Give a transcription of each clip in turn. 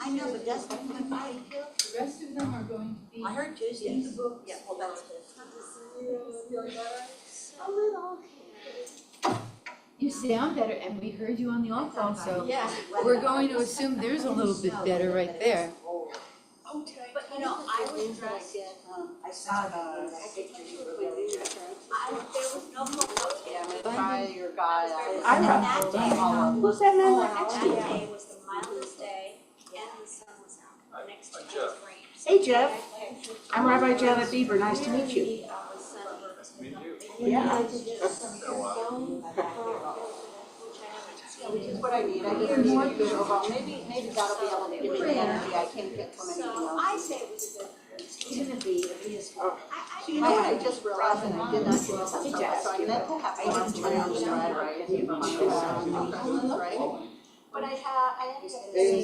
I know, but that's not my body too. The rest of them are going to be. I heard Tuesday. In the book. Yeah, well, that's good. A little. You sound better, and we heard you on the off also. Yeah. We're going to assume there's a little bit better right there. But you know, I was dressed, I saw the pictures you were really there was no photo. Yeah, I'm gonna try your guy. And that day, Who's that man? that day was the mildest day, and the sun was out. Next day was rain. Hey, Jeff. I'm Rabbi Janet Bieber. Nice to meet you. Yeah. Which is what I need. I just need a good overall. Maybe that'll be able to give me the energy I can't get from anything else. I say it was a good. It's gonna be at least. So you know what I just realized, and I did not do this on purpose, so I meant to have one turn on the stride, right? And give them right? But I ended up saying,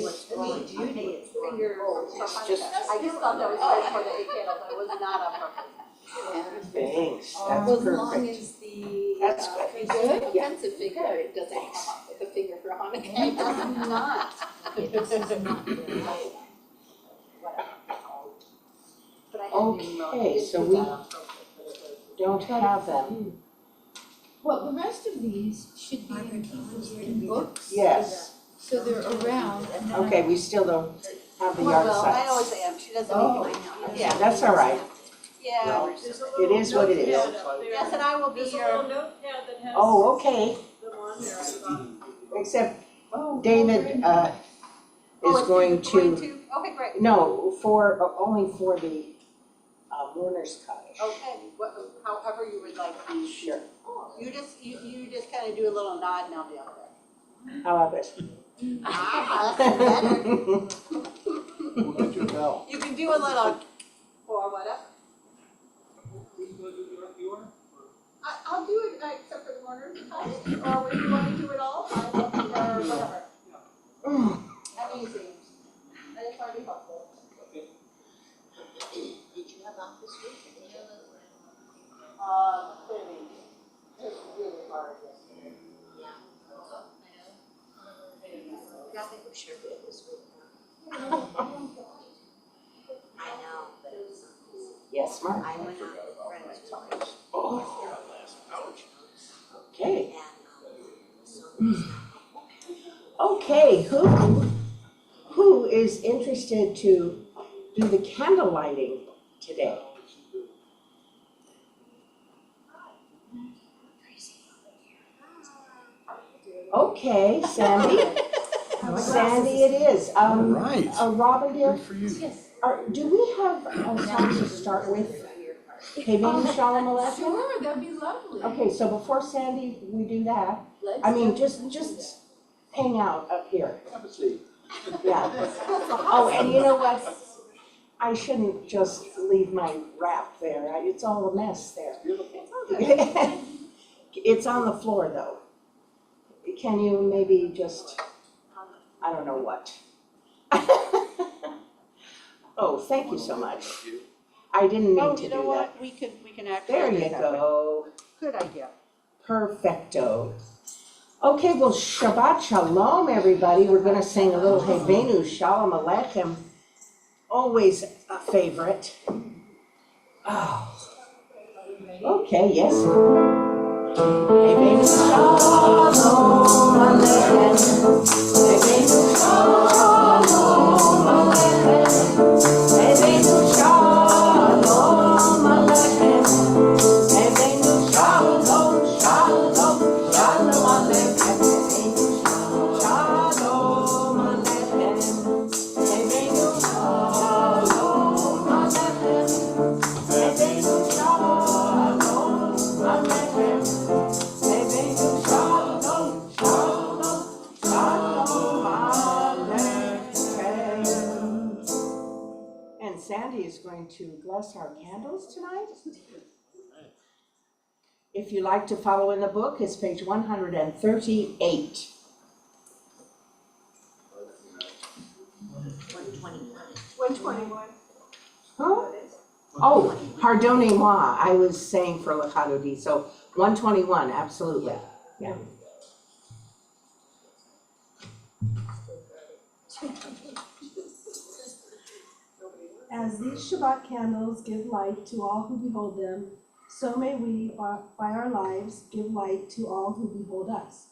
finger for Hanukkah. I just thought that was right for the 8 candles, it was not on purpose. Thanks, As that's long perfect. as the That's good. offensive figure, it doesn't come up with a finger for Hanukkah. It does not. But I didn't even know. Okay, so we don't have them. Well, the rest of these should be in books. Yes, So they're around and then. okay, we still don't have the yard Well, I always sites. am, she doesn't Oh. even know. Yeah, that's all right. Yeah. It is what it is. Yes, and I will be your. notepad that has Oh, okay, the one there. except David Oh, is it's going going to, to, okay, great. no, only for the Warner's Cottage. Okay, however you would like to. Sure, You just kind of do a little nod and I'll be up there. how about this? Ah, that's better. We'll get you a bell. You can do a little, or whatever. I'll do it, except for the corner, or if you want to do it all, I will, or whatever. I'm easy. I just want to be helpful. Did you have off this week? Clearly, it's really hard. Yeah. I think we sure did this week. I know, but it was. Yes, Mark? I went out with friends twice. Oh, okay. Okay, who is interested to do the candle lighting today? Okay, Sandy. Sandy it is. Right. Robin dear, Good for you. do we have a song to start with? Having Shalom Aleichem? Sure, that'd be lovely. Okay, so before Sandy, we do that. Let's I mean, go. just hang out up here. Have a seat. Yeah. Oh, and you know what? I shouldn't just leave my wrap there. It's all a mess there. Beautiful. It's on the floor though. Can you maybe just, I don't know what. Oh, thank you so much. I didn't mean Oh, to you do know that. what, we can actually. There do you it that way. go. Good idea. Perfecto. Okay, well, Shabbat Shalom, everybody. We're gonna sing a little Havenu Shalom Aleichem. Always a favorite. Oh. Okay, yes. Havenu Shalom Aleichem. Havenu Shalom Aleichem. Havenu Shalom Aleichem. Havenu Shalom, Shalom, Shalom Aleichem. Shalom Aleichem. Havenu Shalom Aleichem. Havenu Shalom Aleichem. Havenu Shalom, Shalom, Shalom Aleichem. And Sandy is going to bless our candles tonight. If you like to follow in the book, it's page 138. 121. Huh? Oh, pardonnez-moi, I was saying for Lechadodi, so 121, absolutely, yeah. As these Shabbat candles give light to all who behold them, so may we, by our lives, give light to all who behold us.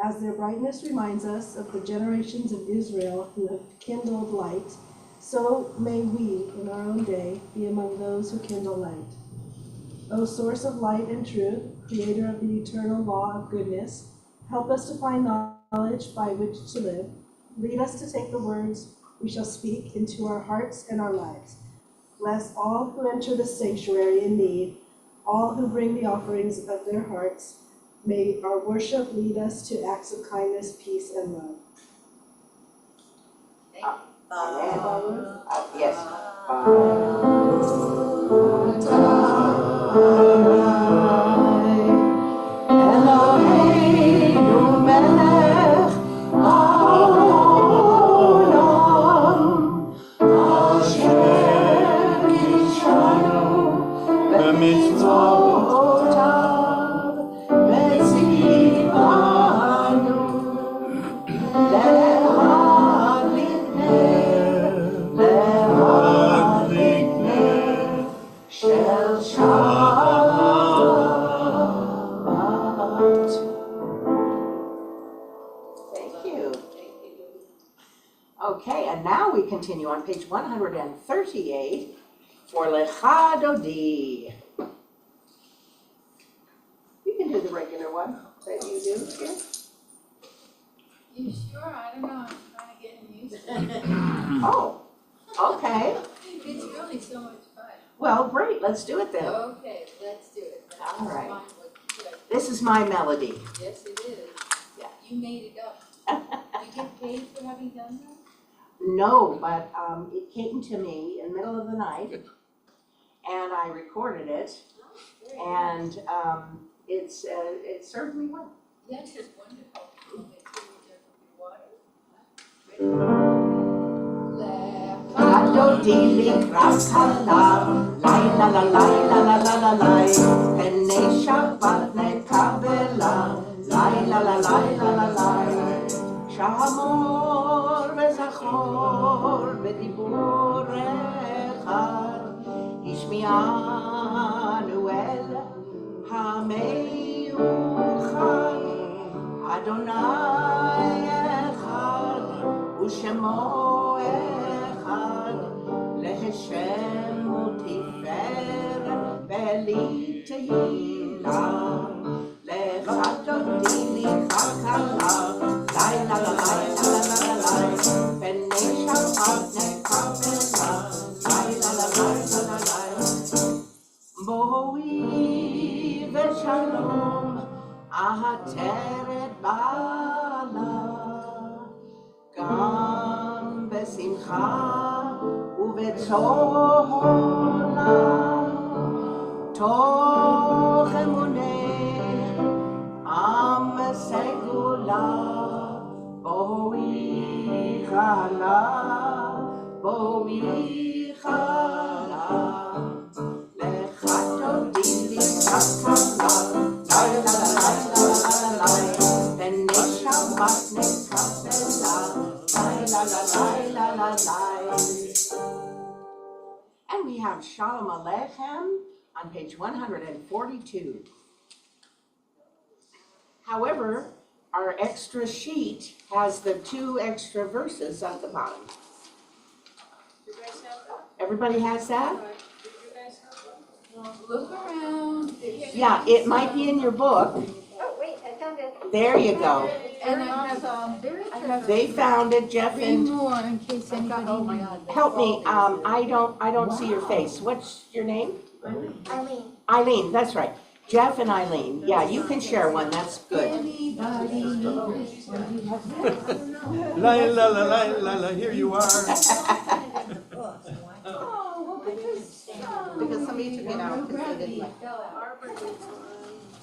As their brightness reminds us of the generations of Israel who have kindled light, so may we, in our own day, be among those who kindle light. O source of light and truth, creator of the eternal law of goodness, help us to find knowledge by which to live. Lead us to take the words we shall speak into our hearts and our lives. Bless all who enter the sanctuary in need, all who bring the offerings of their hearts. May our worship lead us to acts of kindness, peace, and love. Yes. Eloheinu melech haolam, asher kishanu b'mitzvotav, v'tzivanu להדליק נר של Shabbat. Thank you. Okay, and now we continue on page 138 for Lecha Dodi. You can do the regular one that you do here. You sure? I don't know, I'm kind of getting used to it. Oh, okay. It's really so much fun. Well, great, let's do it then. Okay, let's do it. That's All right. fine, what you said. This is my melody. Yes, it is. Yeah. You made it up. You get paid for having done that? No, but it came to me in the middle of the night, and I recorded it, and it served me well. Yes, it's wonderful. Adodi likras halav, lai la la lai la la la la lai, penei Shabbat nekabela, lai la la lai la la lai, shamor וזכור בדיבור אחד, השמיענו אל המיוחד, אדוני אחד ושמו אחד, להשם ותפארת ולי תהילה, לך דודי לך כלה, לילה לילה לילה לילה, פני שבת נקבלה, לילה לילה לילה, בואי ושלום, העטרת בעלה, גם בשמחה ובצהלה, תוך אמוני עם סגולה, בואי חלה, בואי חלה, לך תודי לי כלה, לילה לילה לילה, פני שבת נקבלה, לילה לילה לילה. And we have Shalom Aleichem on page 142. However, our extra sheet has the 2 extra verses at the bottom. You guys have that? Everybody has that? Did you guys have that? Look around. Yeah, it might be in your book. Oh, wait, I found it. There you go. And I have They found it, Jeff, 3 and more in case anybody needs. help me, I don't see your face. What's your name? Arlene. Eileen, that's right. Jeff and Eileen. Yeah, you can share one, that's good. Anybody? La la la la la la, here you are. Because somebody took it out because they didn't like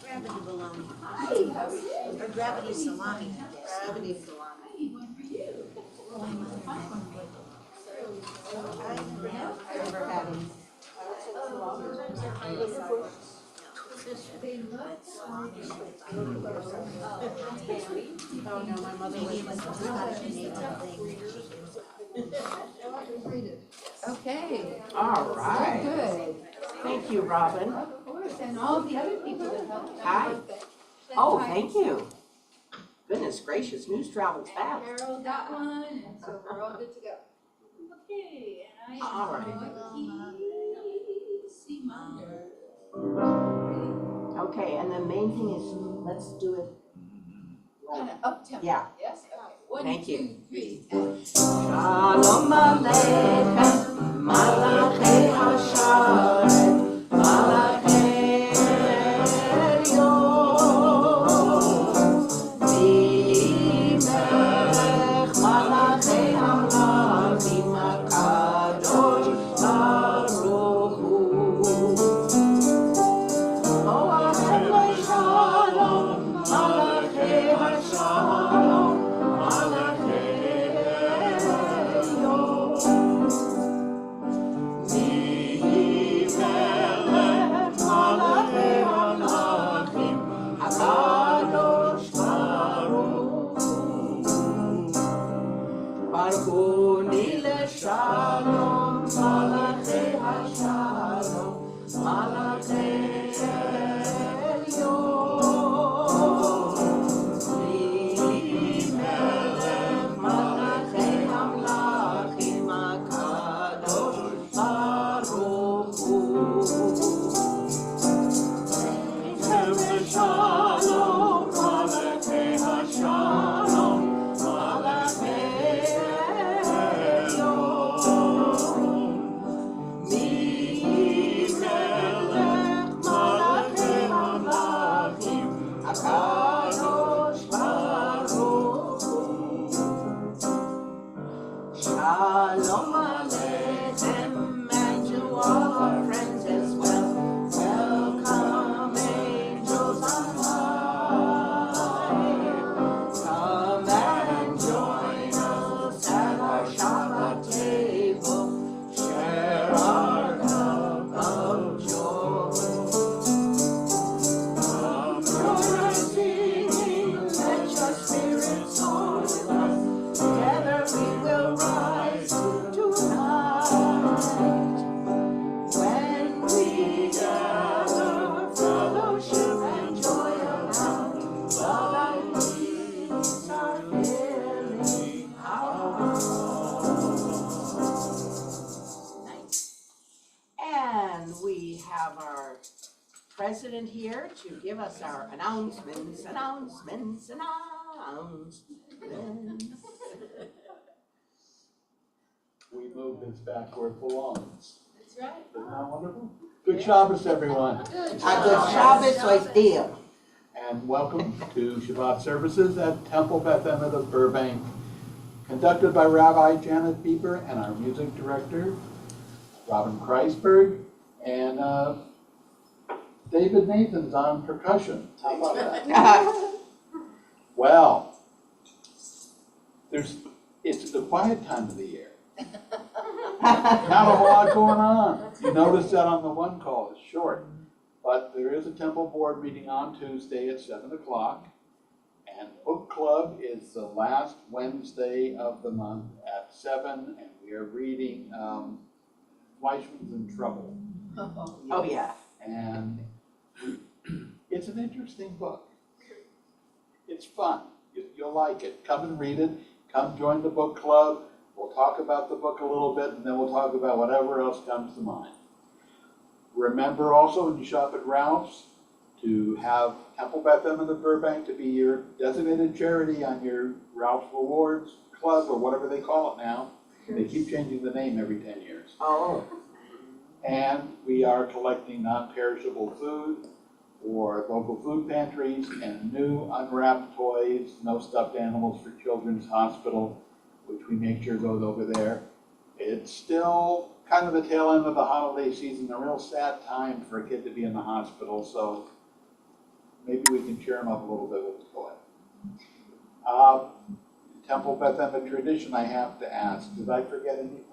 Gravity baloney. Or gravity salami. gravity salami. I never had them. Oh no, my mother was Okay, Robin. Of course, and all the other people that helped. Hi. Oh, thank you. Goodness gracious, news travels And fast. Carol got one, and so we're all good to go. Okay, and I All right. am C minor. Okay, and the main thing is, let's do it. Kind of up tempo. Yeah. Yes, okay. One, Thank you. 2, 3, and. Shalom Aleichem, Malachei Hashem, Malachei Elyon, V'melech Malachei Hamlachim HaKadosh Baruch Hu. Oh, Hashem Shalom, Malachei Hashem, Malachei Elyon. V'melech Malachei Hamlachim HaKadosh Baruch Hu. Baruchuni leShalom, Malachei Hashalom, Malachei Elyon. V'melech Malachei Hamlachim HaKadosh Baruch Hu. Shalom, Malachei Hashalom, Malachei Elyon. V'melech Malachei Hamlachim HaKadosh Baruch Hu. Shalom Aleichem, and to all our friends as well. Welcome, angels on high. Come and join us at our Shabbat table. Share our cup of joy. Join us singing, let your spirit soar with us. Together we will rise tonight. When we gather, fellowship and joy abound. Love and peace are filling our hearts. And we have our president here to give us our announcements. We move this back where it belongs. That's right. Isn't that wonderful? Good Shabbos, everyone. A good Shabbos oideal. And welcome to Shabbat services at Temple Beth Emet of Burbank, conducted by Rabbi Janet Bieber and our music director, Robin Kreisberg, and David Nathan's on percussion. How about that? Well, it's the quiet time of the year. Not a whole lot going on. You notice that on the one call, it's short. But there is a temple board meeting on Tuesday at 7 o'clock. And book club is the last Wednesday of the month at 7. And we are reading Fleischman's in Trouble. Oh, yeah. And it's an interesting book. It's fun. You'll like it. Come and read it. Come join the book club. We'll talk about the book a little bit, and then we'll talk about whatever else comes to mind. Remember also when you shop at Ralph's to have Temple Beth Emet of Burbank to be your designated charity on your Ralph's Rewards Club or whatever they call it now. They keep changing the name every 10 years. Oh. And we are collecting non-perishable food for local food pantries and new unwrapped toys, no stuffed animals for Children's Hospital, which we make sure goes over there. It's still kind of the tail end of the holiday season, a real sad time for a kid to be in the hospital, so maybe we can cheer him up a little bit with the toy. Temple Beth Emet tradition, I have to ask, did I forget anything?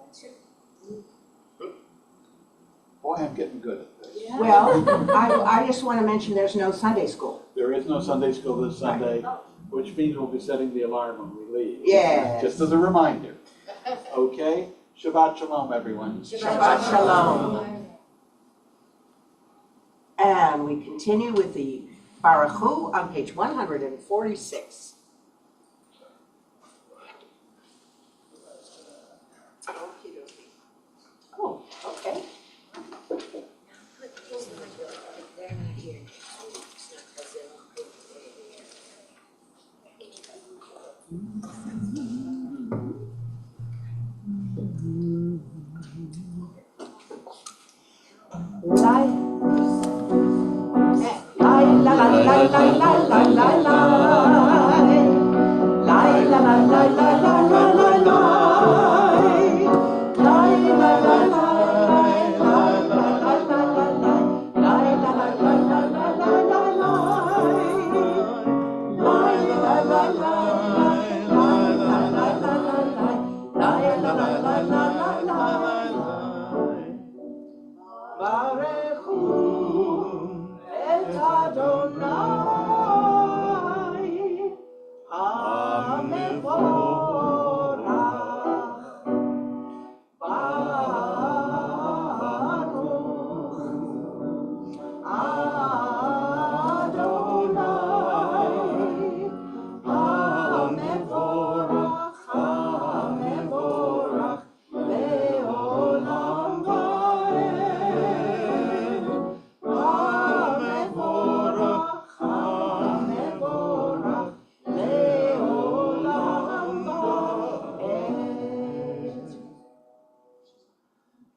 Boy, I'm getting good at this. Yeah. Well, I just want to mention there's no Sunday school. There is no Sunday school this Sunday, which means we'll be setting the alarm when we leave. Yes. Just as a reminder. Okay? Shabbat Shalom, everyone. Shabbat Shalom. And we continue with the Baruch Hu on page 146. Oh, okay. They're not here.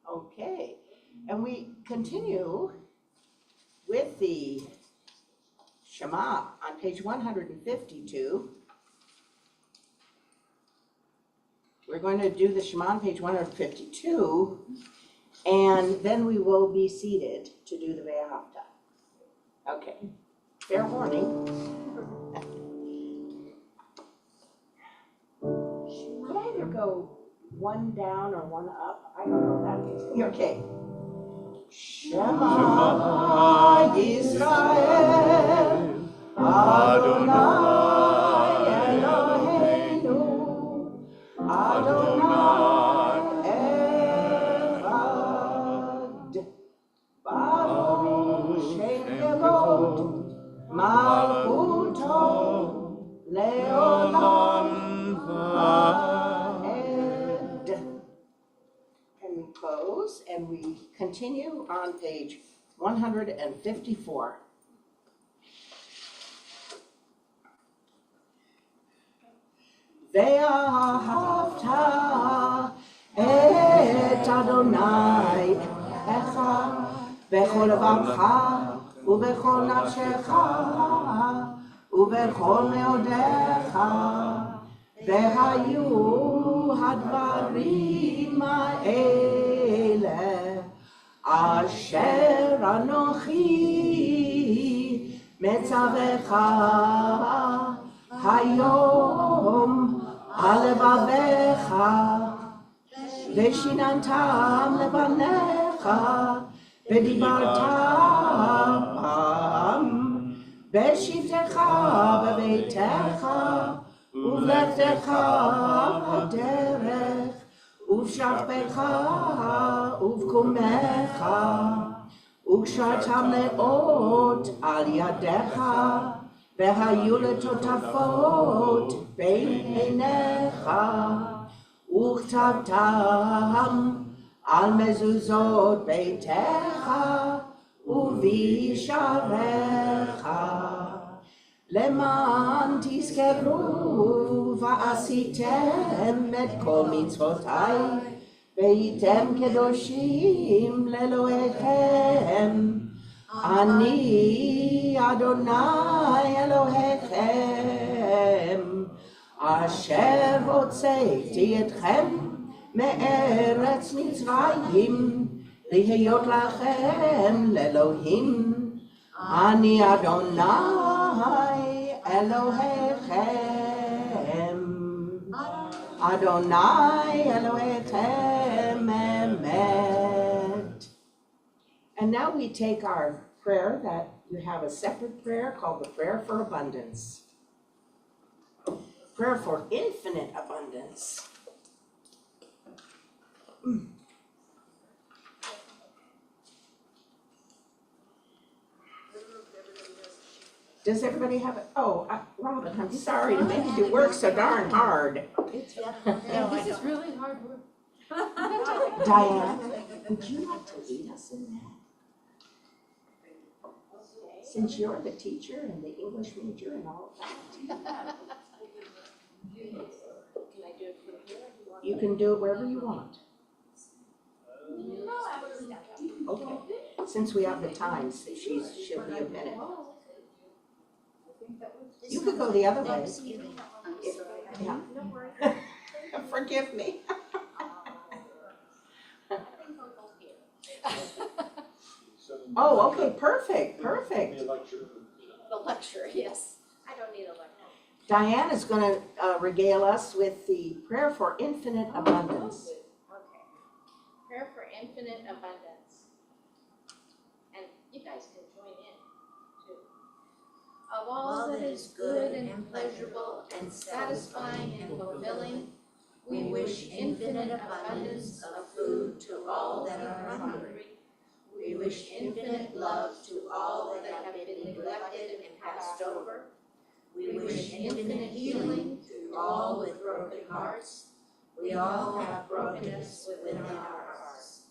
Okay, and we continue with the Shema on page 152. We're going to do the Shema on page 152, and then we will be seated to do the Ve'ahavta. Okay, fair warning. Could I either go one down or one up? I don't know that. Okay. Shema Yisrael Adonai Eloheinu Adonai Echad Baruch Shem Kevod Malchuto Leolam Vaed. And we close and we continue on page 154. Ve'ahavta et Adonai Elohecha bechol levacha ubechol nafshecha ubechol meodecha vehayu hadvarim ha'ele asher anochi metzavecha hayom halevavecha ושיננתם לבניך ודיברתם בשבתך בביתך ובלכתך בדרך ובשכבך ובקומך וקשרתם לאות על ידיך והיו לטוטפות בין עיניך וכתבתם על מזוזות ביתך ובשעריך למען תזכרו ועשיתם את כל מצוותיי והייתם קדושים לאלוהיכם אני אדוני אלוהיכם אשר הוצאתי אתכם מארץ מצרים להיות לכם לאלוהים אני אדוני אלוהיכם אדוני אלוהיכם אמת. And now we take our prayer that you have a separate prayer called the prayer for abundance. Prayer for infinite abundance. Does everybody have it? Oh, Robin, I'm sorry to make you work so darn hard. Yeah, this is really hard work. Diane, would you like to lead us in that? Since you're the teacher and the English major and all of that. Can I do it from here? You can do it wherever you want. No, Okay, since we have the time, she'll be a minute. You could go the other way. Yeah. Forgive me. Oh, okay, perfect. The lecture, yes. I don't need a lecture. Diane is gonna regale us with the prayer for infinite abundance. Okay. Prayer for infinite abundance. And you guys can join in too. Of all that is good and pleasurable and satisfying and fulfilling, we wish infinite abundance of food to all that are hungry. We wish infinite love to all that have been neglected and passed over. We wish infinite healing to all with broken hearts. We all have brokenness within our hearts.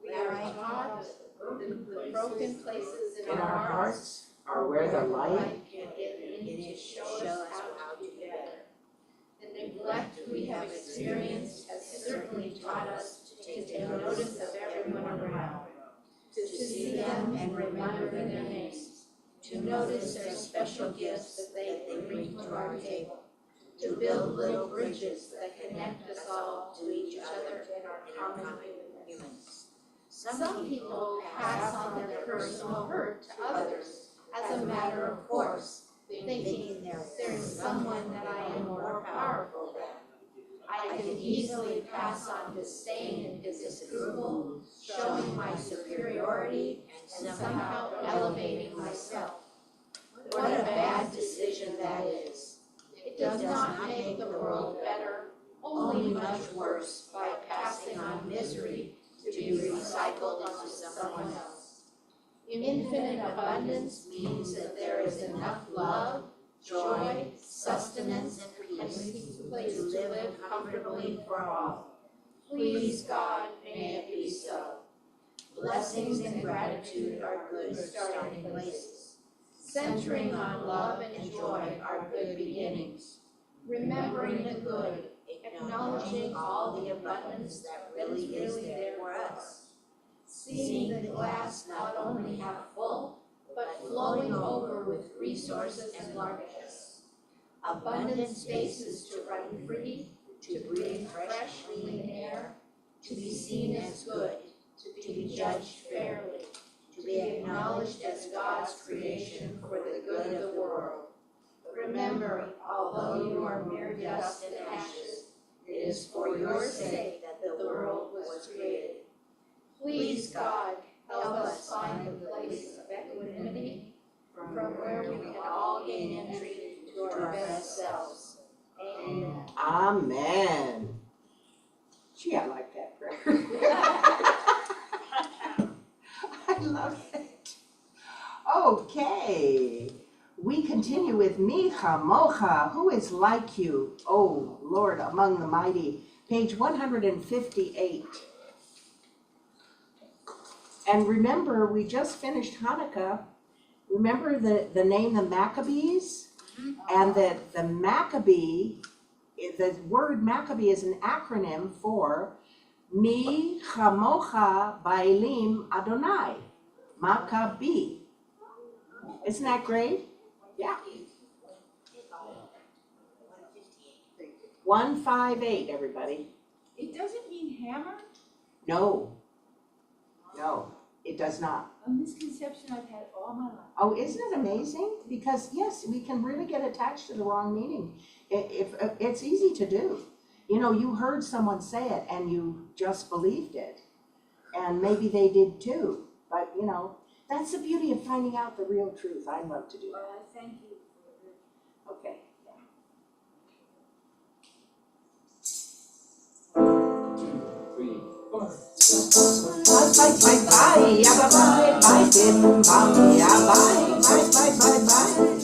We are taught that the broken places in our hearts are where the light can get in to show us how to do better. The neglect we have experienced has certainly taught us to take notice of everyone around, to see them and remember their names, to notice their special gifts that they bring to our table, to build little bridges that connect us all to each other and our common humanness. Some people pass on their personal hurt to others as a matter of course, thinking there's someone that I am more powerful than. I can easily pass on disdain and disapproval, showing my superiority and somehow elevating myself. What a bad decision that is. It does not make the world better, only much worse by passing on misery to be recycled into someone else. Infinite abundance means that there is enough love, joy, sustenance, and peace to live comfortably for all. Please, God, may it be so. Blessings and gratitude are good starting places. Centering on love and joy are good beginnings. Remembering the good, acknowledging all the abundance that really is there for us. Seeing the glass not only half full, but flowing over with resources and largeness. Abundant spaces to run free, to breathe fresh, clean air, to be seen as good, to be judged fairly, to be acknowledged as God's creation for the good of the world. Remembering, although you are mere dust and ashes, it is for your sake that the world was created. Please, God, help us find a place of equanimity from where we can all gain entry to our best selves. Amen. Amen. Gee, I like that prayer. I love it. Okay, we continue with Micha Mocha, who is like you, O Lord among the mighty, page 158. And remember, we just finished Hanukkah. Remember the name the Maccabees? And that the Maccabee, the word Maccabee is an acronym for Mi Chamocha Bailim Adonai, Maccabee. Isn't that great? Yeah. 158, everybody. It doesn't mean hammer? No, it does not. A misconception I've had all my life. Oh, isn't it amazing? Because yes, we can really get attached to the wrong meaning. If it's easy to do. You know, you heard someone say it and you just believed it. And maybe they did too. But you know, that's the beauty of finding out the real truth. I love to do that. Well, I thank you. Okay. Bye, bye, bye, bye, bye, bye, bye, bye, bye, bye, bye, bye, bye, bye.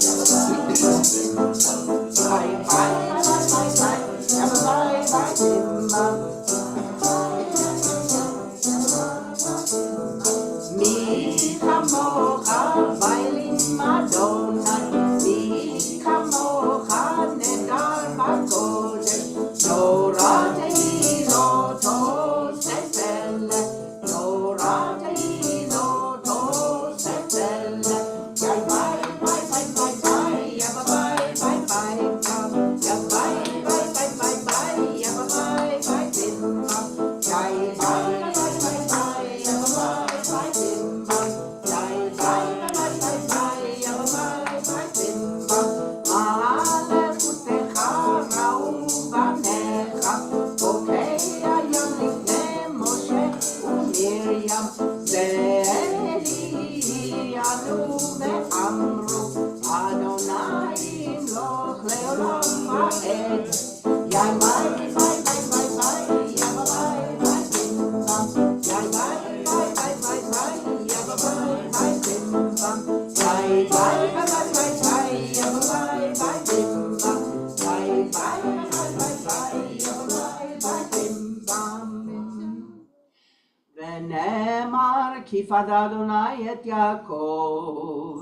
שנאמר כי פדה אדוני את יעקב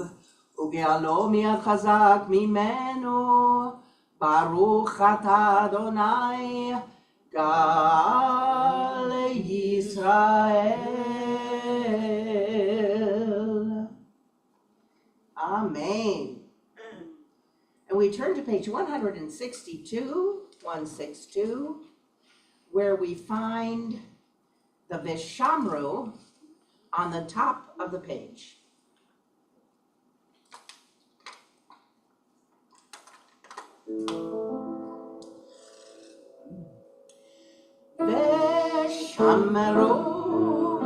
וגאלו מיד חזק ממנו ברוך אתה אדוני גאל ישראל. Amen. And we turn to page 162, where we find the Vishamru on the top of the page. Vishamru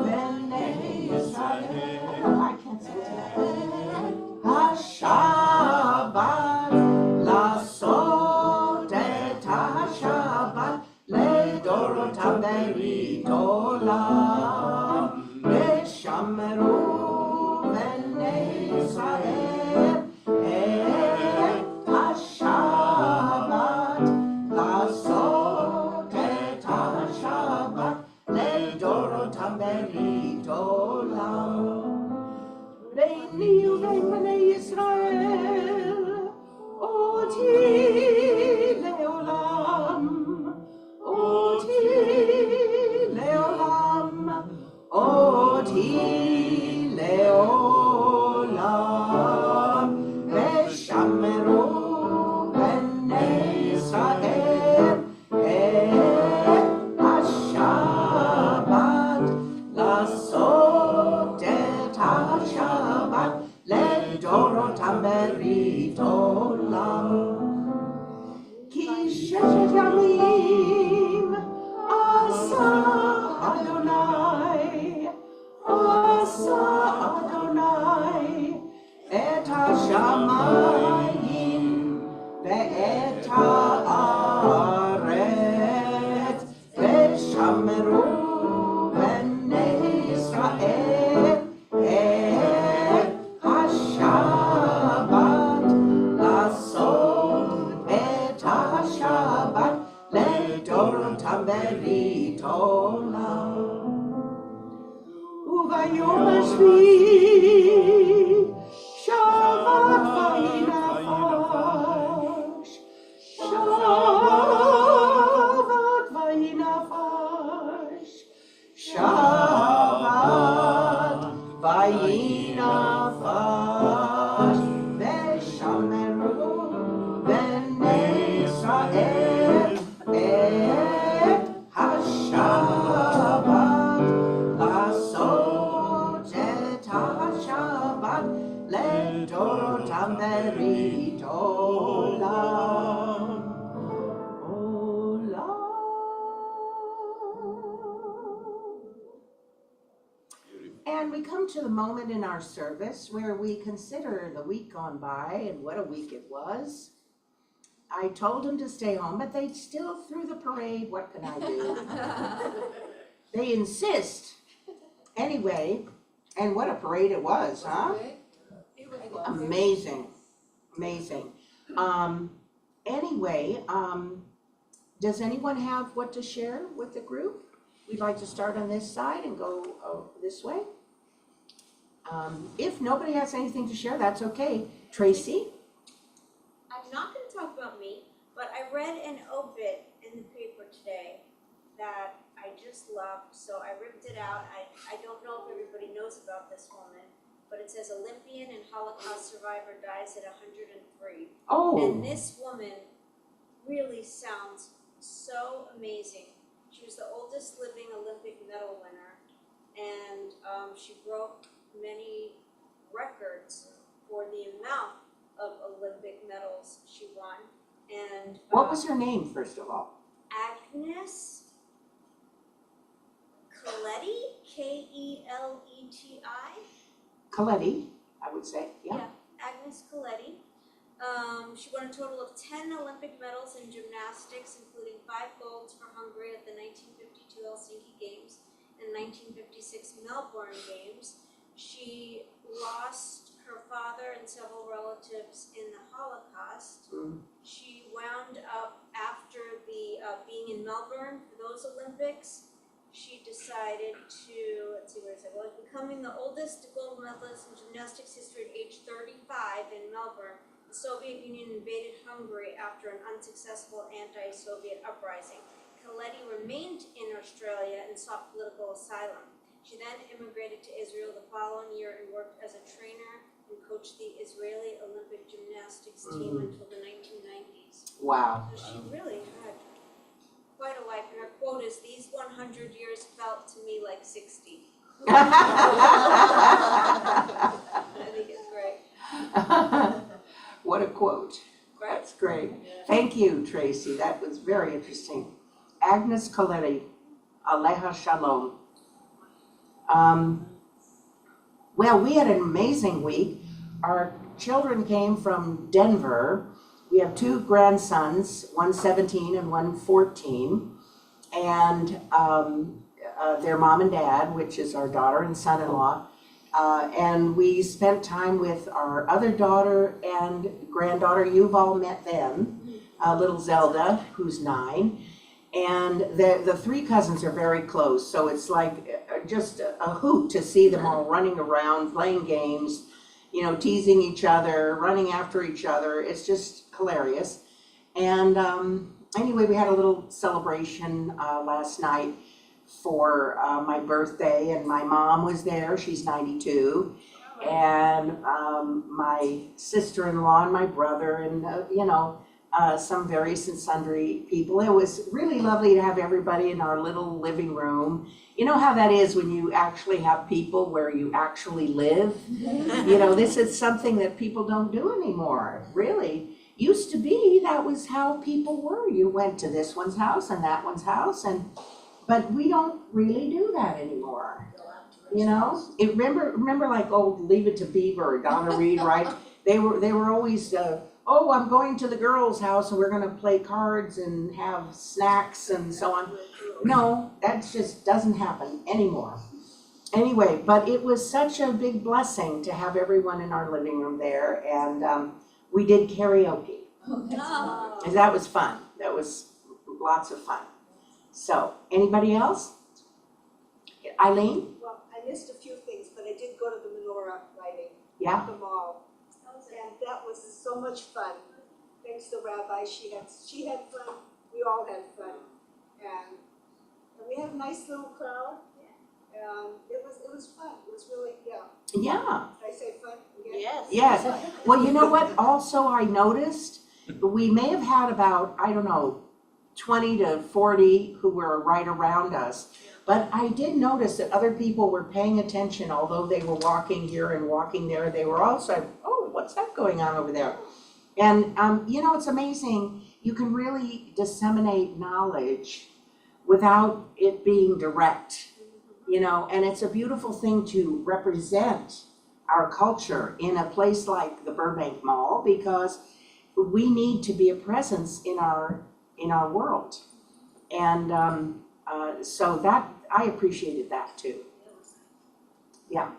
b'nei Yisrael. I can't say it tonight. Shabbat לעשות את השבת לדורותם ברית עולם ושמרו בני ישראל את השבת לעשות את השבת לדורותם ברית עולם ביני ובין בני ישראל אותי לעולם, אותי לעולם, אותי לעולם ושמרו בני ישראל את השבת לעשות את השבת לדורותם ברית עולם. כי ששת ימים עשה אדוני את השמיים ואת הארץ ושמרו בני ישראל את השבת לעשות את השבת לדורותם ברית עולם. וביום השביעי שבת וינפש, שבת וינפש, שבת וינפש ושמרו בני ישראל את השבת לעשות את השבת לדורותם ברית עולם. And we come to the moment in our service where we consider the week gone by and what a week it was. I told them to stay home, but they still threw the parade. What can I do? They insist. Anyway, and what a parade it was, huh? Amazing, amazing. Anyway, does anyone have what to share with the group? We'd like to start on this side and go this way. If nobody has anything to share, that's okay. Tracy? I'm not gonna talk about me, but I read an obit in the paper today that I just loved, so I ripped it out. I don't know if everybody knows about this woman, but it says Olympian and Holocaust survivor dies at 103. Oh. And this woman really sounds so amazing. She was the oldest living Olympic medal winner, and she broke many records for the amount of Olympic medals she won. And What was her name, first of all? Agnes Keleti, Keleti. Coletti, I would say, yeah. Agnes Keleti. She won a total of 10 Olympic medals in gymnastics, including 5 golds for Hungary at the 1952 Helsinki Games and 1956 Melbourne Games. She lost her father and several relatives in the Holocaust. She wound up, after the being in Melbourne for those Olympics, she decided to, let's see, where is it? Well, becoming the oldest gold medalist in gymnastics history at age 35 in Melbourne, the Soviet Union invaded Hungary after an unsuccessful anti-Soviet uprising. Coletti remained in Australia and sought political asylum. She then immigrated to Israel the following year and worked as a trainer and coached the Israeli Olympic gymnastics team until the 1990s. Wow. So she really had quite a life, and her quote is, "These 100 years felt to me like 60." I think it's great. What a quote. That's great. Thank you, Tracy. That was very interesting. Agnes Coletti, Aleha Shalom. Well, we had an amazing week. Our children came from Denver. We have two grandsons, one 17 and one 14. And their mom and dad, which is our daughter and son-in-law. And we spent time with our other daughter and granddaughter. You've all met them, little Zelda, who's 9. And the three cousins are very close, so it's like just a hoot to see them all running around, playing games, you know, teasing each other, running after each other. It's just hilarious. And anyway, we had a little celebration last night for my birthday, and my mom was there. She's 92. And my sister-in-law and my brother and, you know, some various and sundry people. It was really lovely to have everybody in our little living room. You know how that is when you actually have people where you actually live? You know, this is something that people don't do anymore, really. Used to be, that was how people were. You went to this one's house and that one's house, but we don't really do that anymore. You know, remember like old Leave It to Beaver, Donna Reed, right? They were always, oh, I'm going to the girls' house and we're gonna play cards and have snacks and so on. No, that just doesn't happen anymore. Anyway, but it was such a big blessing to have everyone in our living room there, and we did karaoke. And that was fun. That was lots of fun. So, anybody else? Eileen? Well, I missed a few things, but I did go to the menorah lighting Yeah? at the mall. And that was so much fun. Thanks to Rabbi, she had fun, we all had fun. And we had a nice little crowd. And it was fun, it was really, yeah. Yeah. Did I say fun again? Yes. Yes. Well, you know what also I noticed? We may have had about, I don't know, 20 to 40 who were right around us. But I did notice that other people were paying attention, although they were walking here and walking there. They were also, oh, what's that going on over there? And, you know, it's amazing. You can really disseminate knowledge without it being direct, you know, and it's a beautiful thing to represent our culture in a place like the Burbank Mall, because we need to be a presence in our world. And so that, I appreciated that too. Yeah.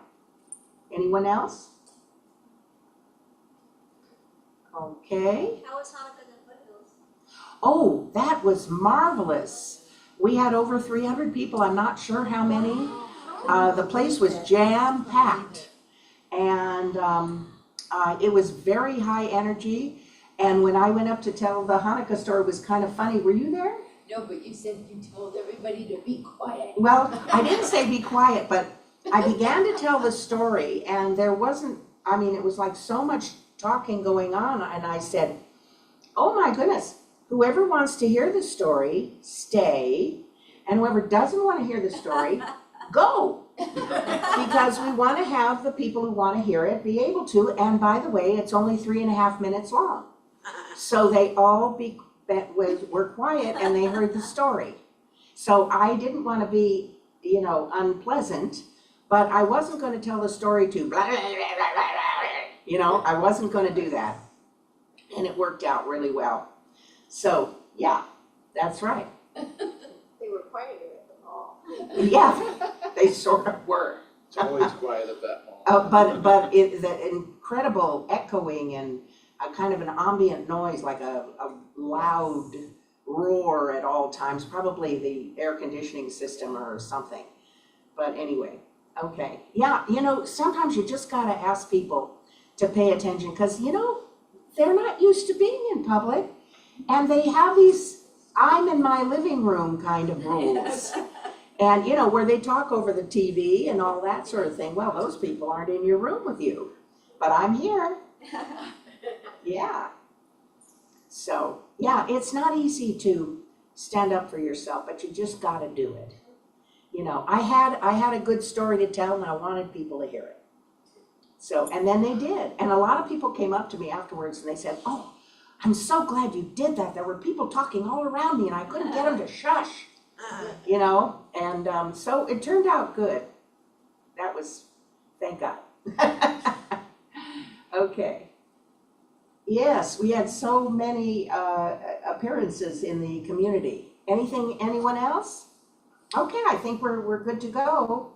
Anyone else? Okay. How was Hanukkah in the foothills? Oh, that was marvelous. We had over 300 people, I'm not sure how many. The place was jam-packed. And it was very high energy. And when I went up to tell the Hanukkah story, it was kind of funny. Were you there? No, but you said you told everybody to be quiet. Well, I didn't say be quiet, but I began to tell the story, and there wasn't, I mean, it was like so much talking going on, and I said, oh my goodness, whoever wants to hear the story, stay, and whoever doesn't want to hear the story, go. Because we want to have the people who want to hear it be able to, and by the way, it's only 3.5 minutes long. So they all were quiet and they heard the story. So I didn't want to be, you know, unpleasant, but I wasn't going to tell the story to blah, blah, blah, blah, blah, blah. You know, I wasn't going to do that. And it worked out really well. So, yeah, that's right. They were quieter at the mall. Yeah, they sort of were. It's always quiet at that mall. But the incredible echoing and a kind of an ambient noise, like a loud roar at all times, probably the air conditioning system or something. But anyway, okay. Yeah, sometimes you just gotta ask people to pay attention, because, they're not used to being in public. And they have these, I'm in my living room kind of rules. And, where they talk over the TV and all that sort of thing. Well, those people aren't in your room with you, but I'm here. Yeah. So, yeah, it's not easy to stand up for yourself, but you just gotta do it. I had a good story to tell, and I wanted people to hear it. So, and then they did. And a lot of people came up to me afterwards and they said, "Oh, I'm so glad you did that. There were people talking all around me and I couldn't get them to shush." And so it turned out good. That was, thank God. Okay. Yes, we had so many appearances in the community. Anyone else? Okay, I think we're good to go.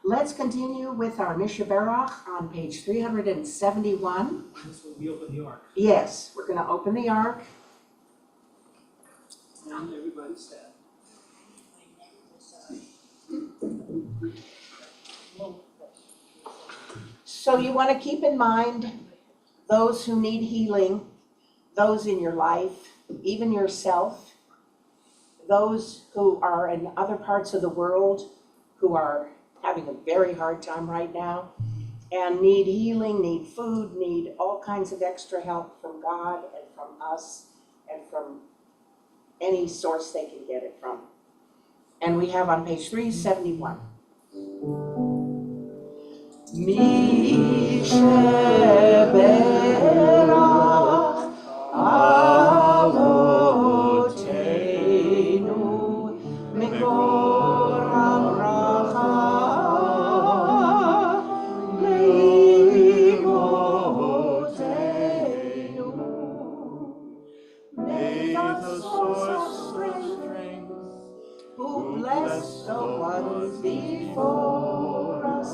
Let's continue with our Mishaberach on page 371. This will be open the ark. Yes, we're going to open the ark. And everybody stand. So you want to keep in mind those who need healing, those in your life, even yourself, those who are in other parts of the world who are having a very hard time right now and need healing, need food, need all kinds of extra help from God and from us and from any source they can get it from. And we have on page 371. Mishaberach Avoteinu Mikor HaBracha Leimotenu. May the source of strength, who blessed the ones before us,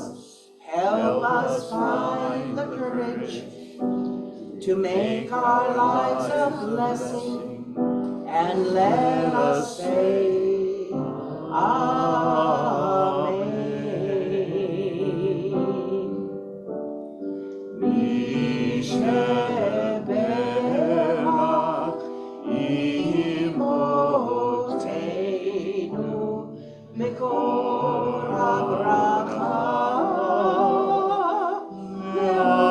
help us find the courage to make our lives a blessing, and let us say Amen. Mishaberach Imotenu Mikor HaBracha Le'avotenu.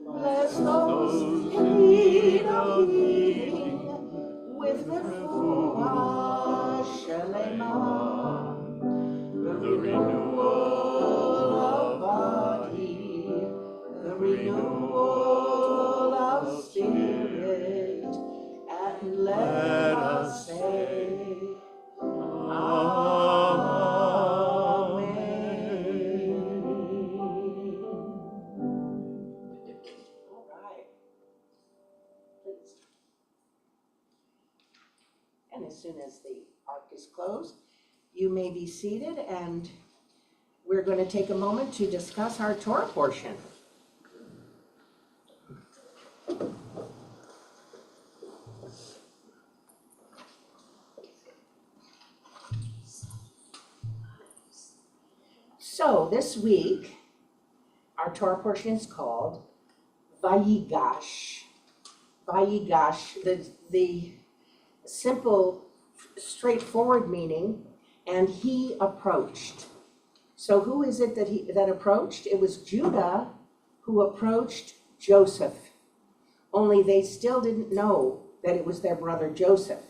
Bless those in need of healing with refuah shelema, the renewal of body, the renewal of spirit, and let us say Amen. All right. Please. And as soon as the ark is closed, you may be seated, and we're going to take a moment to discuss our Torah portion. So this week, our Torah portion is called Vayigash. Vayigash, the simple, straightforward meaning, and he approached. So who is it that approached? It was Judah who approached Joseph. Only they still didn't know that it was their brother Joseph.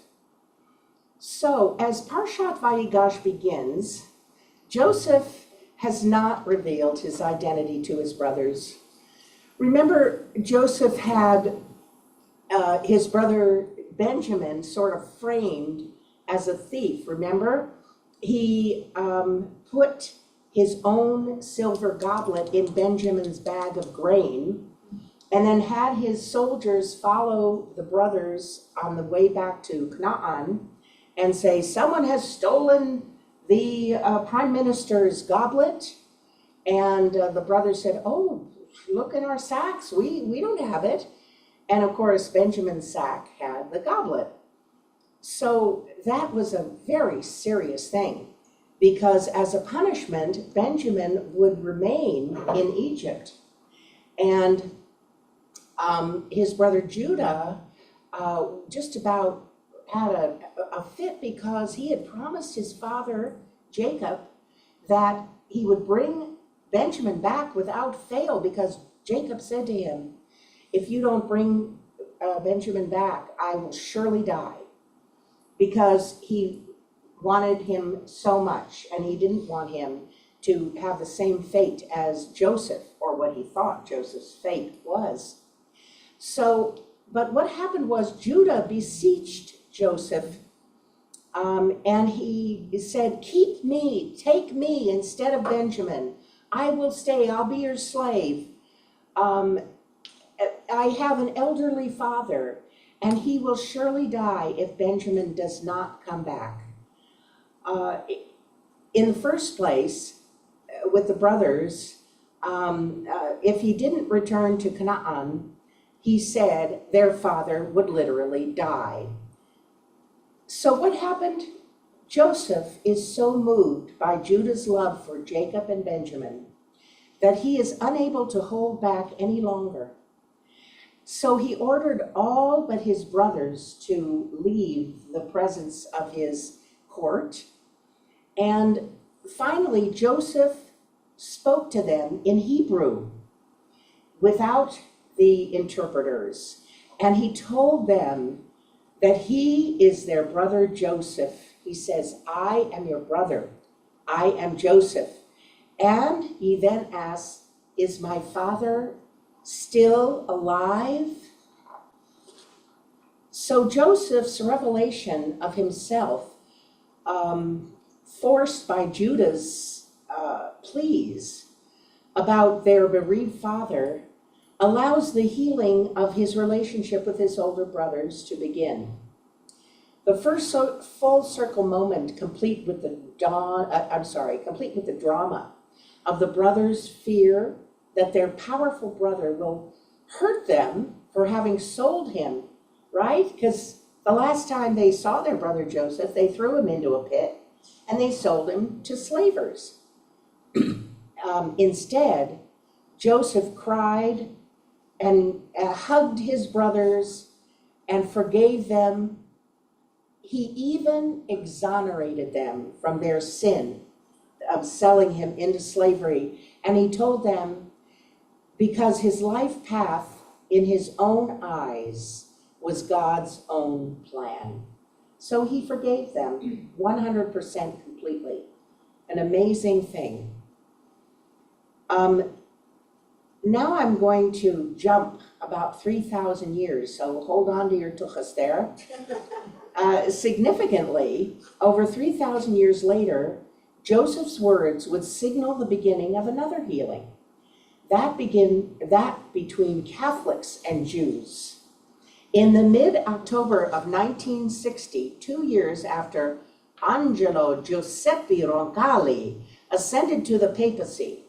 So as Parshat Vayigash begins, Joseph has not revealed his identity to his brothers. Remember, Joseph had his brother Benjamin sort of framed as a thief, remember? He put his own silver goblet in Benjamin's bag of grain, and then had his soldiers follow the brothers on the way back to Canaan and say, "Someone has stolen the prime minister's goblet." And the brothers said, "Oh, look in our sacks, we don't have it." And of course, Benjamin's sack had the goblet. So that was a very serious thing, because as a punishment, Benjamin would remain in Egypt. And his brother Judah just about had a fit, because he had promised his father Jacob that he would bring Benjamin back without fail, because Jacob said to him, if you don't bring Benjamin back, I will surely die. Because he wanted him so much, and he didn't want him to have the same fate as Joseph, or what he thought Joseph's fate was. So, but what happened was Judah beseeched Joseph, and he said, keep me, take me instead of Benjamin. I will stay, I'll be your slave. I have an elderly father, and he will surely die if Benjamin does not come back. In the first place, with the brothers, if he didn't return to Canaan, he said their father would literally die. So what happened? Joseph is so moved by Judah's love for Jacob and Benjamin that he is unable to hold back any longer. So he ordered all but his brothers to leave the presence of his court. And finally, Joseph spoke to them in Hebrew without the interpreters. And he told them that he is their brother Joseph. He says, I am your brother. I am Joseph. And he then asks, is my father still alive? So Joseph's revelation of himself, forced by Judah's pleas about their bereaved father, allows the healing of his relationship with his older brothers to begin. The first full circle moment, complete with the drama of the brothers' fear that their powerful brother will hurt them for having sold him, right? Because the last time they saw their brother Joseph, they threw him into a pit and they sold him to slavers. Instead, Joseph cried and hugged his brothers and forgave them. He even exonerated them from their sin of selling him into slavery. And he told them, because his life path in his own eyes was God's own plan. So he forgave them 100% completely. An amazing thing. Now I'm going to jump about 3,000 years, so hold on to your tuchas there. Significantly, over 3,000 years later, Joseph's words would signal the beginning of another healing. That between Catholics and Jews. In the mid-October of 1960, 2 years after Angelo Giuseppe Roncalli ascended to the papacy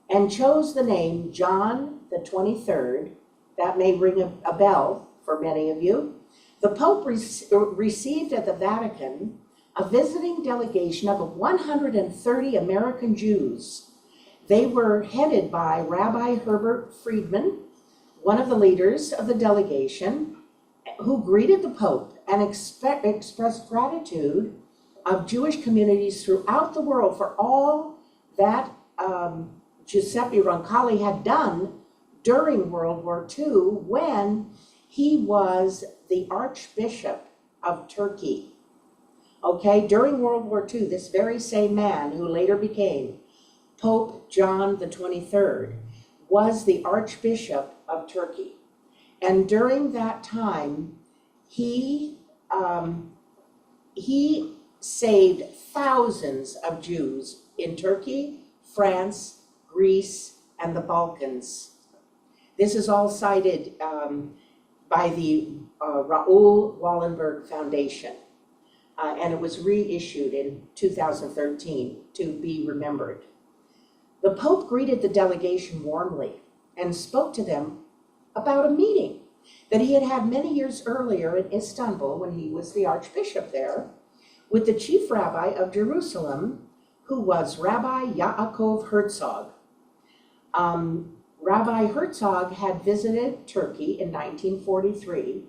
and chose the name John the 23rd, that may ring a bell for many of you, the Pope received at the Vatican a visiting delegation of 130 American Jews. They were headed by Rabbi Herbert Friedman, one of the leaders of the delegation, who greeted the Pope and expressed gratitude of Jewish communities throughout the world for all that Giuseppe Roncalli had done during World War II, when he was the Archbishop of Turkey. Okay, during World War II, this very same man who later became Pope John the 23rd was the Archbishop of Turkey. And during that time, he saved thousands of Jews in Turkey, France, Greece, and the Balkans. This is all cited by the Raoul Wallenberg Foundation, and it was reissued in 2013 to be remembered. The Pope greeted the delegation warmly and spoke to them about a meeting that he had had many years earlier in Istanbul when he was the archbishop there with the chief rabbi of Jerusalem, who was Rabbi Yaakov Herzog. Rabbi Herzog had visited Turkey in 1943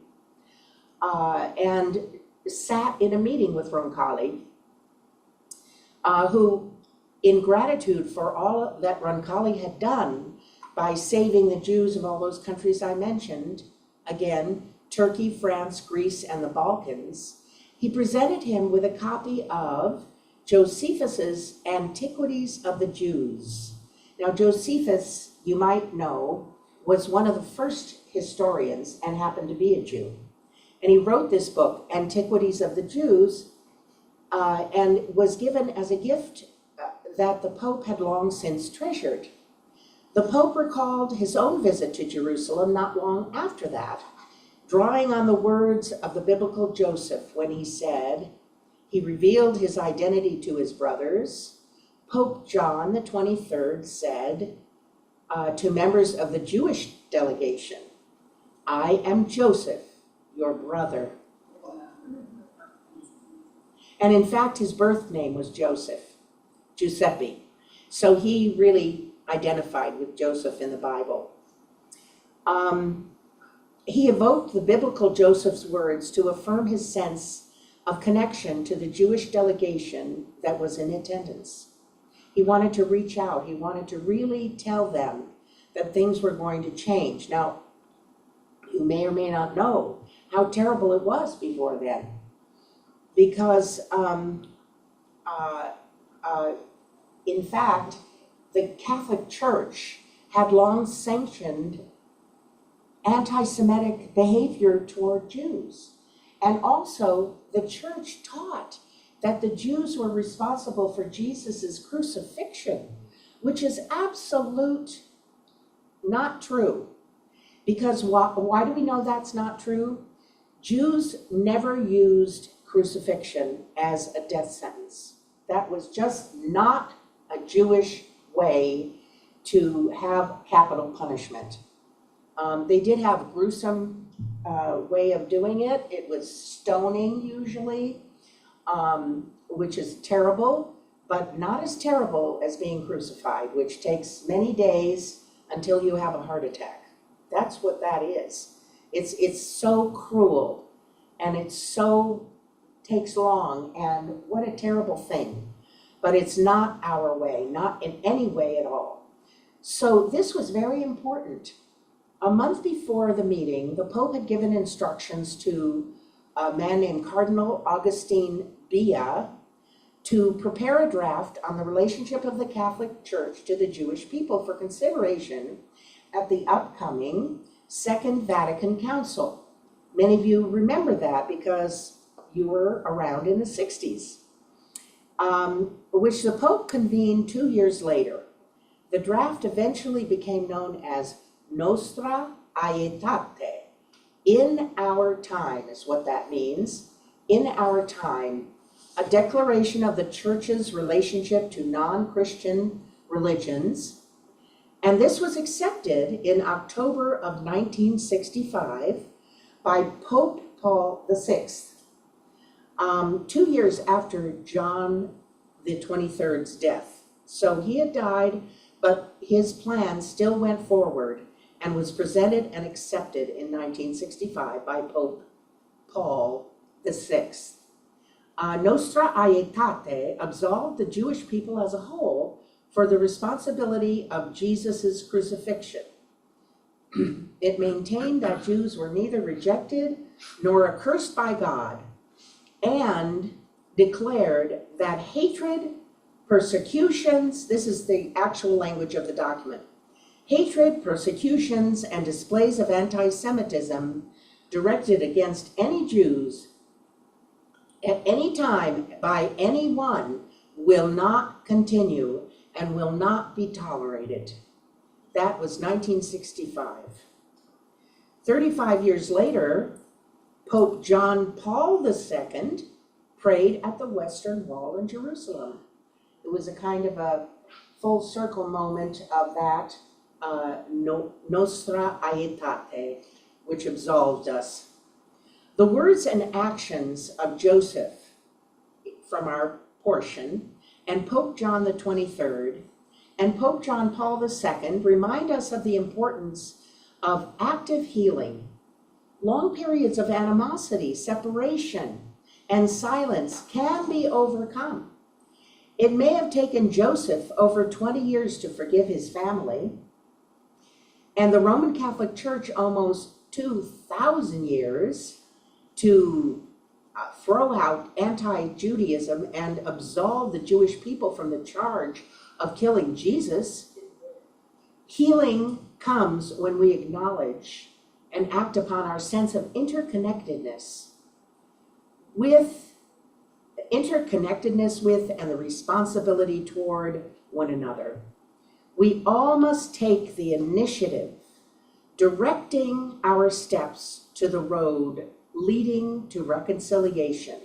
and sat in a meeting with Roncalli, who, in gratitude for all that Roncalli had done by saving the Jews of all those countries I mentioned, again, Turkey, France, Greece, and the Balkans, he presented him with a copy of Josephus's Antiquities of the Jews. Now, Josephus, you might know, was one of the first historians and happened to be a Jew. And he wrote this book, Antiquities of the Jews, and was given as a gift that the Pope had long since treasured. The Pope recalled his own visit to Jerusalem not long after that, drawing on the words of the biblical Joseph when he said, he revealed his identity to his brothers. Pope John the 23rd said to members of the Jewish delegation, I am Joseph, your brother. And in fact, his birth name was Joseph, Giuseppe. So he really identified with Joseph in the Bible. He evoked the biblical Joseph's words to affirm his sense of connection to the Jewish delegation that was in attendance. He wanted to reach out. He wanted to really tell them that things were going to change. Now, you may or may not know how terrible it was before then, because in fact, the Catholic Church had long sanctioned anti-Semitic behavior toward Jews. And also, the church taught that the Jews were responsible for Jesus's crucifixion, which is absolute not true. Because why do we know that's not true? Jews never used crucifixion as a death sentence. That was just not a Jewish way to have capital punishment. They did have a gruesome way of doing it. It was stoning usually, which is terrible, but not as terrible as being crucified, which takes many days until you have a heart attack. That's what that is. It's so cruel, and it so takes long, and what a terrible thing. But it's not our way, not in any way at all. So this was very important. A month before the meeting, the Pope had given instructions to a man named Cardinal Augustine Bia to prepare a draft on the relationship of the Catholic Church to the Jewish people for consideration at the upcoming Second Vatican Council. Many of you remember that because you were around in the 60s, which the Pope convened 2 years later. The draft eventually became known as Nostra Aetate. In our time is what that means. In our time, a declaration of the Church's relationship to non-Christian religions. And this was accepted in October of 1965 by Pope Paul VI, 2 years after John the 23rd's death. So he had died, but his plan still went forward and was presented and accepted in 1965 by Pope Paul VI. Nostra Aetate absolved the Jewish people as a whole for the responsibility of Jesus's crucifixion. It maintained that Jews were neither rejected nor accursed by God, and declared that hatred, persecutions, this is the actual language of the document, hatred, persecutions, and displays of anti-Semitism directed against any Jews at any time by anyone will not continue and will not be tolerated. That was 1965. 35 years later, Pope John Paul II prayed at the Western Wall in Jerusalem. It was a kind of a full circle moment of that Nostra Aetate. which absolved us. The words and actions of Joseph from our portion, and Pope John the 23rd, and Pope John Paul II remind us of the importance of active healing. Long periods of animosity, separation, and silence can be overcome. It may have taken Joseph over 20 years to forgive his family, and the Roman Catholic Church almost 2,000 years to throw out anti-Judaism and absolve the Jewish people from the charge of killing Jesus. Healing comes when we acknowledge and act upon our sense of interconnectedness with and the responsibility toward one another. We all must take the initiative, directing our steps to the road leading to reconciliation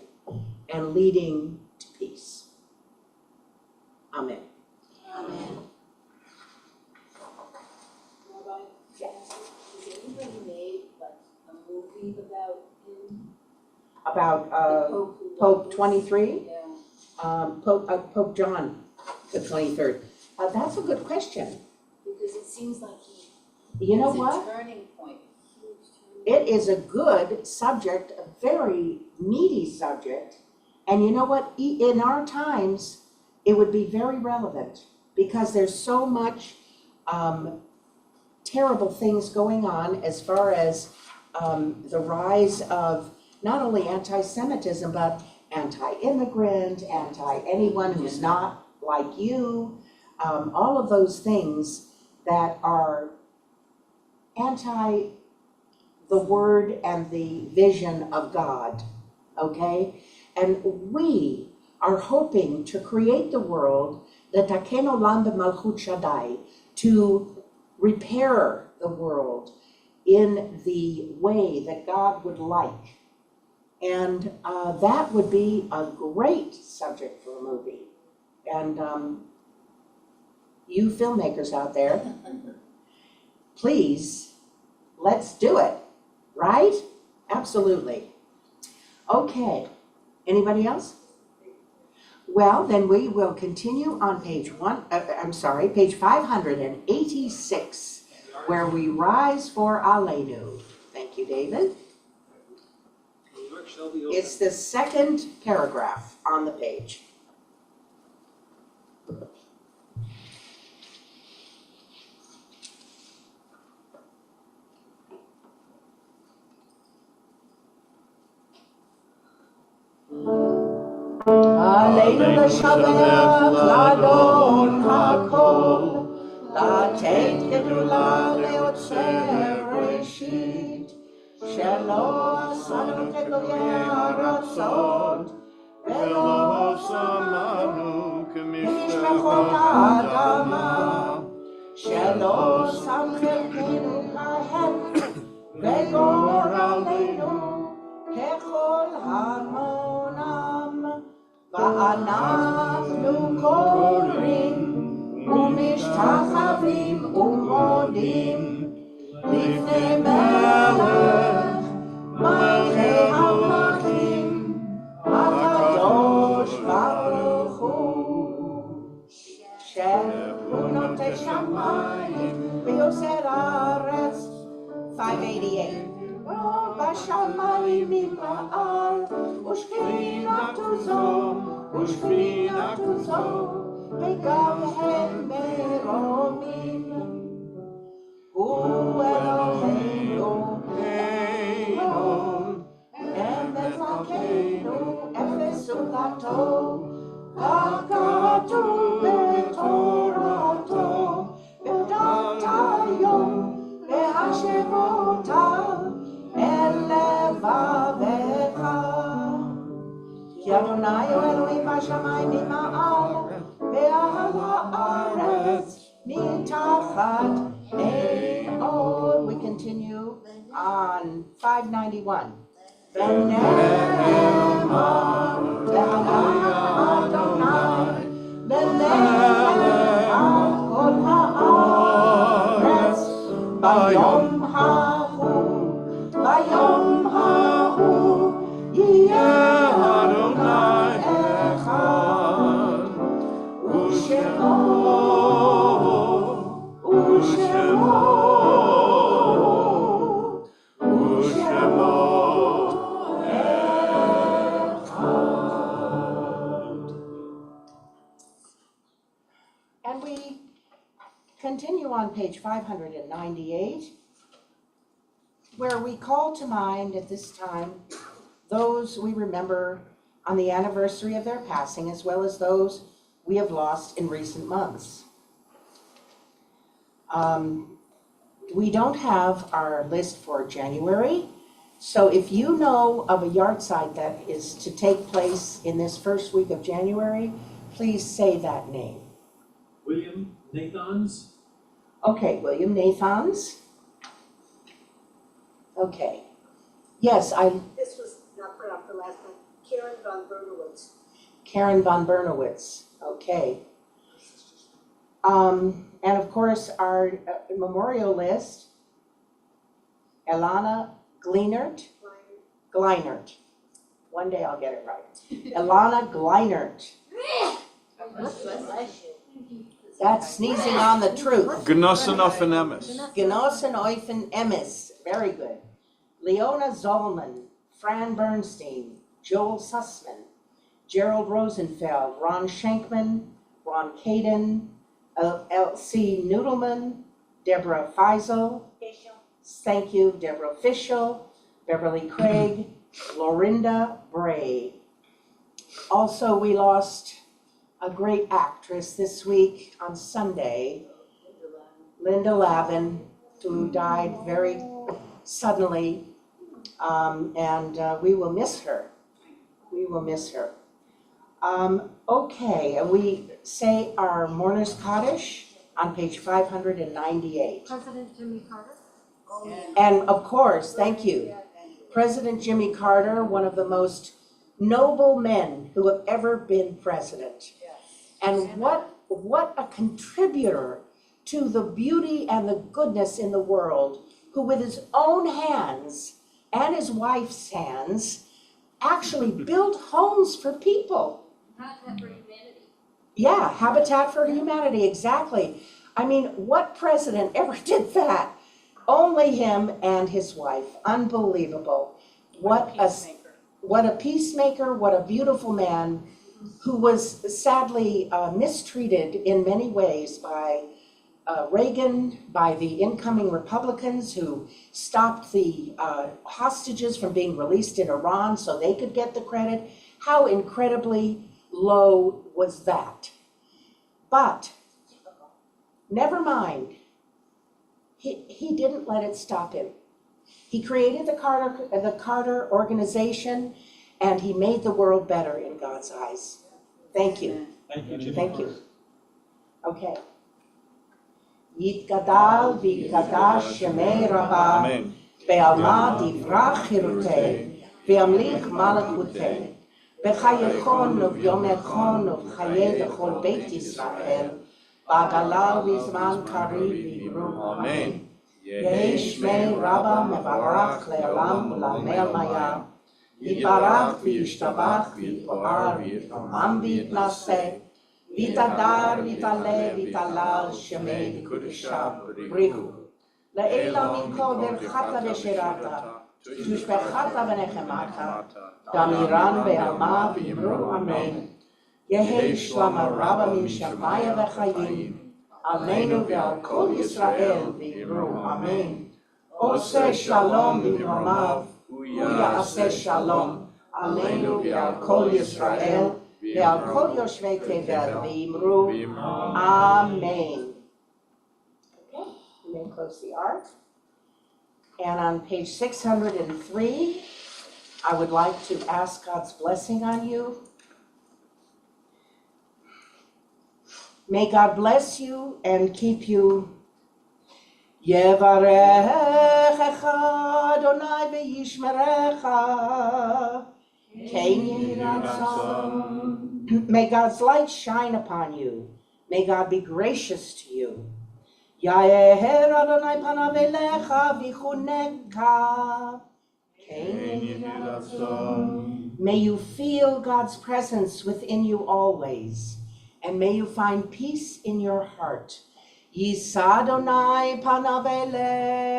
and leading to peace. Amen. Amen. Rabbi, has anybody made like a movie about him? About The Pope who Pope wrote 23? Yeah, Pope John the 23rd. That's a good question. because it seems like You know it's what? a turning point. It is a good subject, a very meaty subject. And you know what? In our times, it would be very relevant because there's so much terrible things going on as far as the rise of not only anti-Semitism, but anti-immigrant, anti-anyone who's not like you, all of those things that are anti the word and the vision of God, okay? And we are hoping to create the world, the Taken Olam b'Malchut Shaddai, to repair the world in the way that God would like. And that would be a great subject for a movie. And you filmmakers out there, please, let's do it. Right? Absolutely. Okay. Anybody else? Well, then we will continue on page 586, where we rise for Aleinu. Thank you, David. The ark shall be opened. It's the second paragraph on the page. Aleinu l'shabbat l'adon hakol, לתת גדולה ליוצר ראשית, שלא עשנו כגויי הארצות, ולא שמנו כמשפחות האדמה, שלא שם חלקנו כהם, וגורלנו ככל המונם, ואנחנו קוראים ומשתחווים ומודים לפני מלך מלכי המלכים הקדוש ברוך הוא, שהוא נוטה שמיים ויוצר הארץ. 588. בשמיים ממעל ושכינתו זו ושכינתו זו וגם הם מרומים. הוא אלוהינו הם מלכנו אפס זולתו, כך כתוב בתורתו, וידעת היום והשב אותה אל לבבך. כי אדוני הוא אלוהים בשמיים ממעל ועל הארץ מתחת אין עוד. We continue on 591. ונאמר להנא אדוני למלך על כל הארץ ביום ההוא continue on page 598, where we call to mind at this time those we remember on the anniversary of their passing, as well as those we have lost in recent months. We don't have our list for January, so if you know of a yahrzeit that is to take place in this first week of January, please say that name. William Nathans. Okay, William Nathans. Okay. Yes, This was not put up the last time. Karen von Bernowitz. Karen von Bernowitz. Okay. And of course, our memorial list, Elana Gleinert. One day I'll get it right. Elana Gleinert. That's sneezing on the truth. Genossen auf ein Emmes. Genossen auf ein Emmes. Very good. Leona Zollman, Fran Bernstein, Joel Sussman, Gerald Rosenfeld, Ron Schenkman, Ron Caden, L.C. Noodleman, Deborah Feisel, thank you, Deborah Fischel, Beverly Craig, Lorinda Bray. Also, we lost a great actress this week on Sunday, Linda Lavin, who died very suddenly, and we will miss her. We will miss her. Okay, and we say our mourner's Kaddish on page 598. President Jimmy Carter? And of course, thank you, President Jimmy Carter, one of the most noble men who have ever been president. And what a contributor to the beauty and the goodness in the world, who with his own hands and his wife's hands actually built homes for people. Habitat for Humanity. Yeah, Habitat for Humanity, exactly. I mean, what president ever did that? Only him and his wife. Unbelievable. What a peacemaker, what a beautiful man, who was sadly mistreated in many ways by Reagan, by the incoming Republicans who stopped the hostages from being released in Iran so they could get the credit. How incredibly low was that? But never mind, he didn't let it stop him. He created the Carter Organization, and he made the world better in God's eyes. Thank you. Thank you, Jimmy. Thank you. Okay. Yitgadal v'yitgadash shemei Rabbah, Amen. be'alma divrach chirutei, ve'amlich malachutei, b'chayechon u'vyomechon u'v'chayei b'chol beit Yisrael, ba'galal v'zman karib v'yivru. Amen. Yehi shmei Rabbah mevarach le'olam u'lamei maya, yitbarach v'yishtabach v'yitpoar v'yitramam v'yitnaseh, Vitadar, Vitale, Vitalal, Shemei, Kudisham, Brihu. Le'ela minko verchata v'sherata, tushbechata v'nechemata, damiran ve'alma v'yimru amen. Yehi shlama rabba min shamaya v'chayim, aleinu ve'al kol Yisrael v'yimru amen. Oseh shalom v'yimamav, hu ya'aseh shalom, aleinu ve'al kol Yisrael, ve'al kol yoshvei tevel v'yimru amen. Okay, you may close the ark. And on page 603, I would like to ask God's blessing on you. May God bless you and keep you. Yevarechecha Adonai ve'yishmerecha. May God's light shine upon you. May God be gracious to you. Yaher Adonai panav elecha v'chuneka. May you feel God's presence within you always, and may you find peace in your heart. Yisa Adonai panav elecha.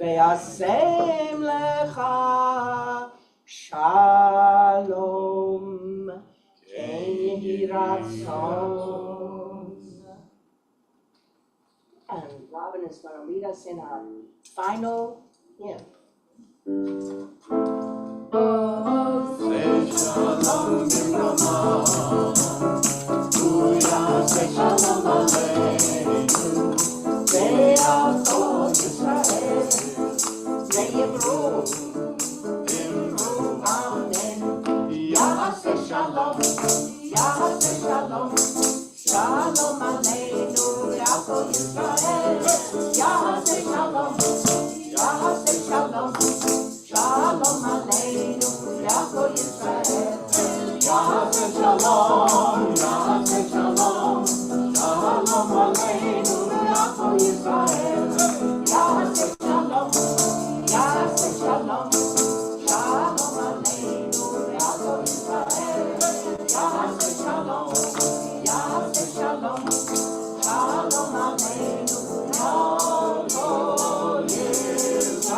Ve'asem lecha shalom, ken yehi ratzon. lead us in our final hymn. Say shalom Bimrama, Uya say shalom Aleinu, Be'ato Yisrael, Ve'yivru, Amen. Ya'aseh shalom, Ya'aseh shalom, Shalom Aleinu, Ya'ako Yisrael, Ya'aseh shalom, Ya'aseh shalom, Shalom Aleinu, Ya'ako Yisrael, Ya'aseh shalom, Ya'aseh shalom, Shalom Aleinu, Ya'ako Yisrael, Ya'aseh shalom, Ya'aseh shalom, Shalom Aleinu, Ya'ako Yisrael, Ya'aseh shalom, Ya'aseh shalom, Shalom Aleinu, Ya'ako Yisrael.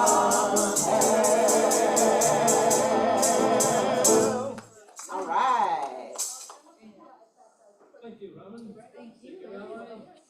All right. Thank you, Robin. Thank you, Robin.